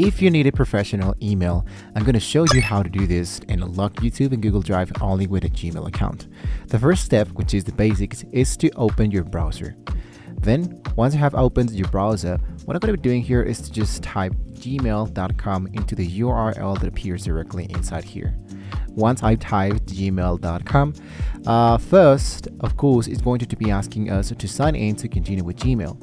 If you need a professional email, I'm going to show you how to do this and unlock YouTube and Google Drive only with a Gmail account. The first step, which is the basics, is to open your browser. Then, once you have opened your browser, what I'm going to be doing here is to just type gmail.com into the URL that appears directly inside here. Once I've typed gmail.com, first, of course, it's going to be asking us to sign in to continue with Gmail.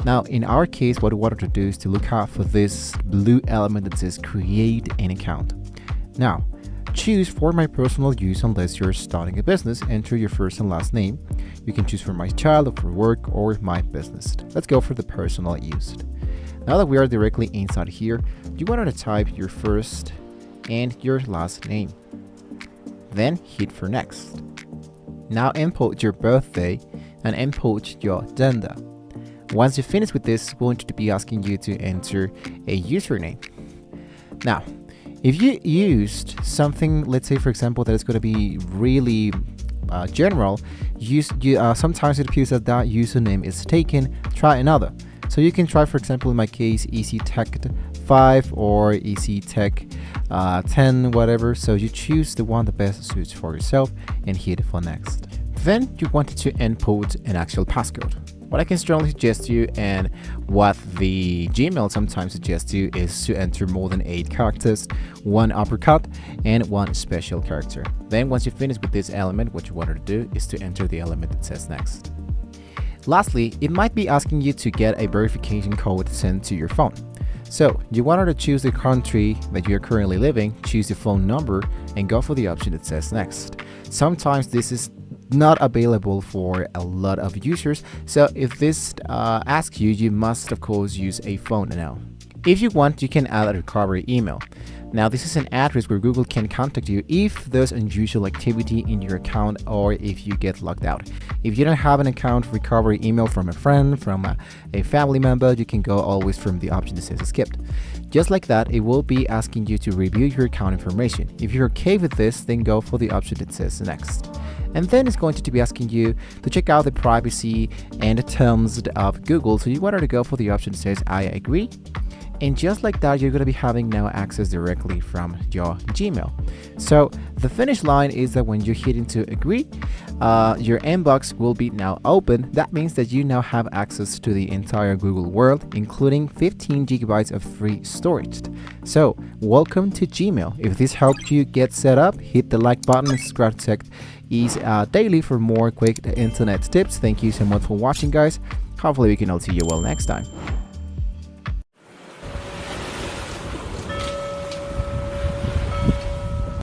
Now, in our case, what we wanted to do is to look out for this blue element that says create an account. Now, choose for my personal use unless you're starting a business. Enter your first and last name. You can choose for my child or for work or my business. Let's go for the personal use. Now that we are directly inside here, you wanted to type your first and your last name. Then hit for next. Now input your birthday and input your gender. Once you finish with this, it's going to be asking you to enter a username. Now, if you used something, let's say for example, that is going to be really general, sometimes it appears that that username is taken. Try another. So you can try, for example, in my case, EasyTech5 or EasyTech10, whatever. So you choose the one that best suits for yourself and hit for next. Then you wanted to input an actual passcode. What I can strongly suggest to you, and what the Gmail sometimes suggests to you, is to enter more than 8 characters, 1 uppercut and 1 special character. Then once you finish with this element, what you wanted to do is to enter the element that says next. Lastly, it might be asking you to get a verification code sent to your phone. So you wanted to choose the country that you're currently living, choose the phone number, and go for the option that says next. Sometimes this is not available for a lot of users, so if this asks you, you must of course use a phone now. If you want, you can add a recovery email. Now this is an address where Google can contact you if there's unusual activity in your account or if you get locked out. If you don't have an account recovery email from a friend, from a family member, you can go always from the option that says skipped. Just like that, it will be asking you to review your account information. If you're okay with this, then go for the option that says next. And then it's going to be asking you to check out the privacy and the terms of Google. So you wanted to go for the option that says I agree. And just like that, you're going to be having now access directly from your Gmail. So the finish line is that when you hit into agree, your inbox will be now open. That means that you now have access to the entire Google world, including 15 gigabytes of free storage. So welcome to Gmail. If this helped you get set up, hit the like button and subscribe to Tech Ease Daily for more quick internet tips. Thank you so much for watching, guys. Hopefully we can all see you well next time.